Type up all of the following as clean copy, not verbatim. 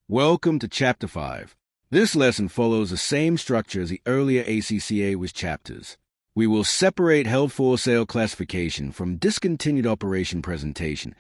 Welcome to Chapter 5. This lesson follows the same structure as the earlier ACCA was chapters. We will separate held for sale classification from discontinued operation presentation,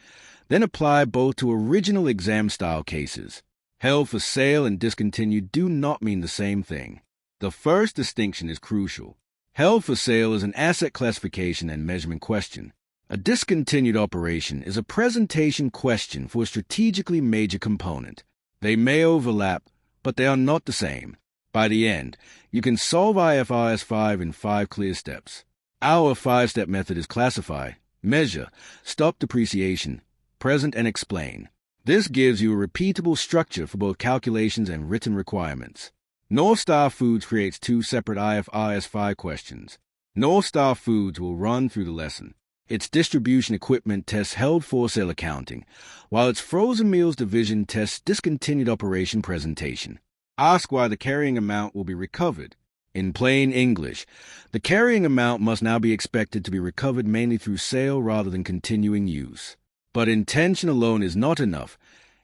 then apply both to original exam-style cases. Held for sale and discontinued do not mean the same thing. The first distinction is crucial. Held for sale is an asset classification and measurement question. A discontinued operation is a presentation question for a strategically major component. They may overlap, but they are not the same. By the end, you can solve IFRS 5 in 5 clear steps. Our 5-step method is classify, measure, stop depreciation, present and explain. This gives you a repeatable structure for both calculations and written requirements. North Star Foods creates 2 separate IFRS 5 questions. North Star Foods will run through the lesson. Its distribution equipment tests held for sale accounting, while its frozen meals division tests discontinued operation presentation. Ask why the carrying amount will be recovered. In plain English, the carrying amount must now be expected to be recovered mainly through sale rather than continuing use. But intention alone is not enough.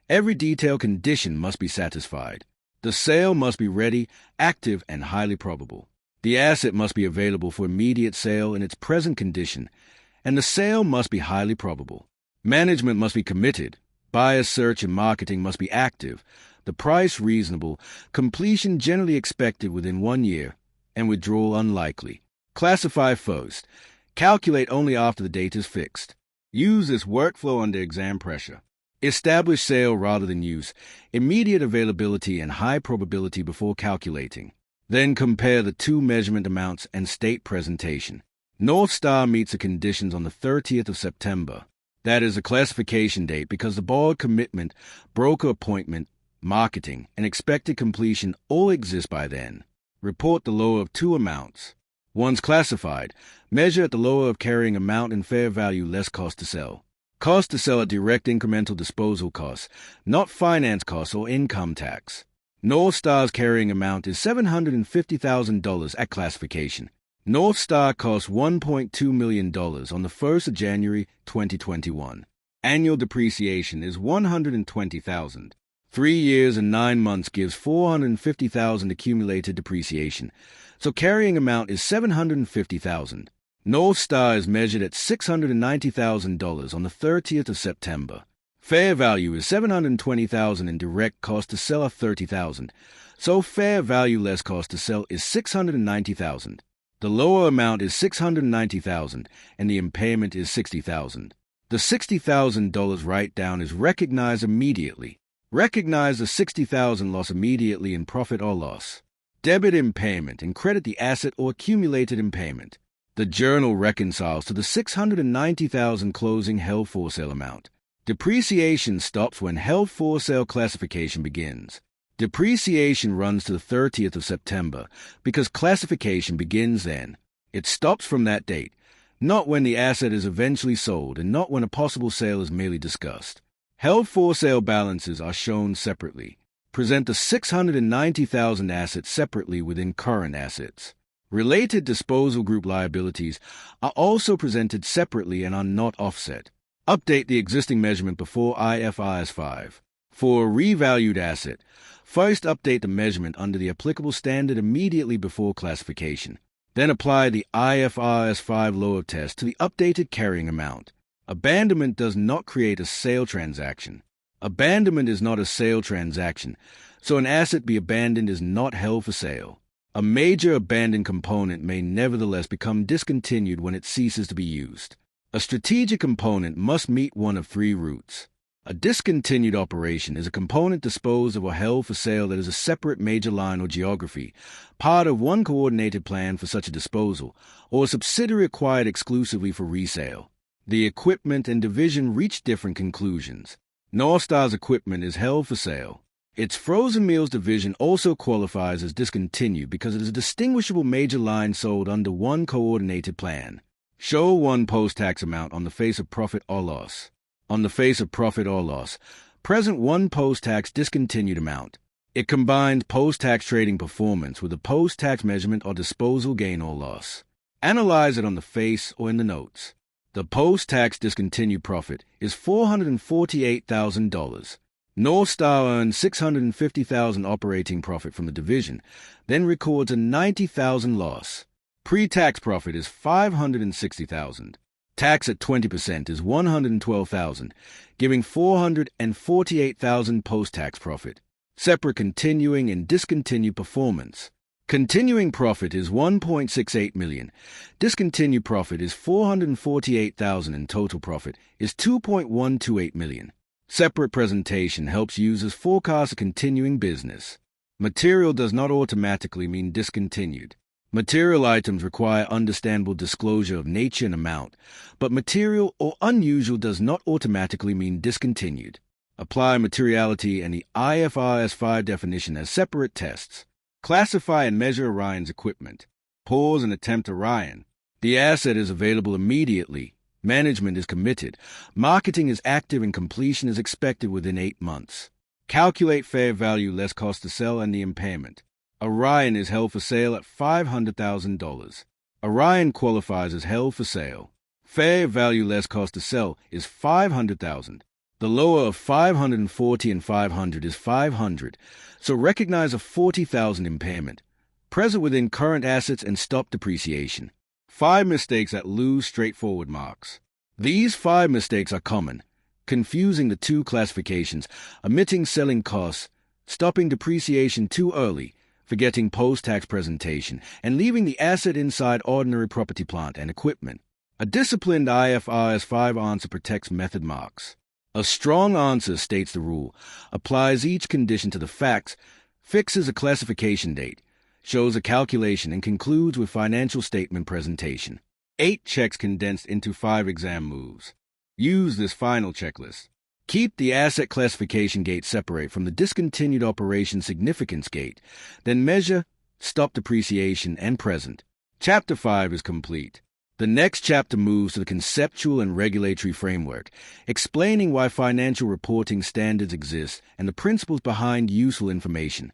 Every detailed condition must be satisfied. The sale must be ready, active, and highly probable. The asset must be available for immediate sale in its present condition, and the sale must be highly probable. Management must be committed. Buyer search and marketing must be active. The price reasonable, completion generally expected within 1 year, and withdrawal unlikely. Classify first. Calculate only after the date is fixed. Use this workflow under exam pressure. Establish sale rather than use, immediate availability and high probability before calculating. Then compare the 2 measurement amounts and state presentation. North Star meets the conditions on the 30th of September. That is a classification date because the board commitment, broker appointment, marketing, and expected completion all exist by then. Report the lower of 2 amounts. Once classified, measure at the lower of carrying amount and fair value less cost to sell. Cost to sell at direct incremental disposal costs, not finance costs or income tax. North Star's carrying amount is $750,000 at classification. North Star costs $1.2 million on the 1st of January 2021. Annual depreciation is $120,000. 3 years and 9 months gives $450,000 accumulated depreciation, so carrying amount is $750,000. North Star is measured at $690,000 on the 30th of September. Fair value is $720,000 and direct cost to sell are $30,000, so fair value less cost to sell is $690,000. The lower amount is $690,000 and the impairment is $60,000. The $60,000 write-down is recognized immediately. Recognize the $60,000 loss immediately in profit or loss. Debit impairment and credit the asset or accumulated impairment. The journal reconciles to the $690,000 closing held for sale amount. Depreciation stops when held for sale classification begins. Depreciation runs to the 30th of September because classification begins then. It stops from that date, not when the asset is eventually sold and not when a possible sale is merely discussed. Held for sale balances are shown separately. Present the $690,000 assets separately within current assets. Related disposal group liabilities are also presented separately and are not offset. Update the existing measurement before IFRS 5. For a revalued asset, first update the measurement under the applicable standard immediately before classification. Then apply the IFRS 5 lower test to the updated carrying amount. Abandonment does not create a sale transaction. Abandonment is not a sale transaction, so an asset be abandoned is not held for sale. A major abandoned component may nevertheless become discontinued when it ceases to be used. A strategic component must meet one of 3 routes. A discontinued operation is a component disposed of or held for sale that is a separate major line or geography, part of one coordinated plan for such a disposal, or a subsidiary acquired exclusively for resale. The equipment and division reach different conclusions. North Star's equipment is held for sale. Its frozen meals division also qualifies as discontinued because it is a distinguishable major line sold under one coordinated plan. Show one post-tax amount on the face of profit or loss. On the face of profit or loss, present one post-tax discontinued amount. It combines post-tax trading performance with a post-tax measurement or disposal gain or loss. Analyze it on the face or in the notes. The post-tax discontinued profit is $448,000. North Star earned $650,000 operating profit from the division, then records a $90,000 loss. Pre-tax profit is $560,000. Tax at 20% is $112,000, giving $448,000 post-tax profit. Separate continuing and discontinued performance. Continuing profit is $1.68 million. Discontinued profit is $448,000 and total profit is $2.128 million. Separate presentation helps users forecast a continuing business. Material does not automatically mean discontinued. Material items require understandable disclosure of nature and amount, but material or unusual does not automatically mean discontinued. Apply materiality and the IFRS 5 definition as separate tests. Classify and measure Orion's equipment. Pause and attempt Orion. The asset is available immediately. Management is committed. Marketing is active and completion is expected within 8 months. Calculate fair value less cost to sell and the impairment. Orion is held for sale at $500,000. Orion qualifies as held for sale. Fair value less cost to sell is $500,000. The lower of 540 and 500 is 500, so recognize a $40,000 impairment. Present within current assets and stop depreciation. 5 mistakes that lose straightforward marks. These 5 mistakes are common: confusing the two classifications, omitting selling costs, stopping depreciation too early, forgetting post-tax presentation, and leaving the asset inside ordinary property, plant, and equipment. A disciplined IFRS 5 answer protects method marks. A strong answer states the rule, applies each condition to the facts, fixes a classification date, shows a calculation, and concludes with financial statement presentation. 8 checks condensed into 5 exam moves. Use this final checklist. Keep the asset classification gate separate from the discontinued operation significance gate, then measure, stop depreciation, and present. Chapter 5 is complete. The next chapter moves to the conceptual and regulatory framework, explaining why financial reporting standards exist and the principles behind useful information.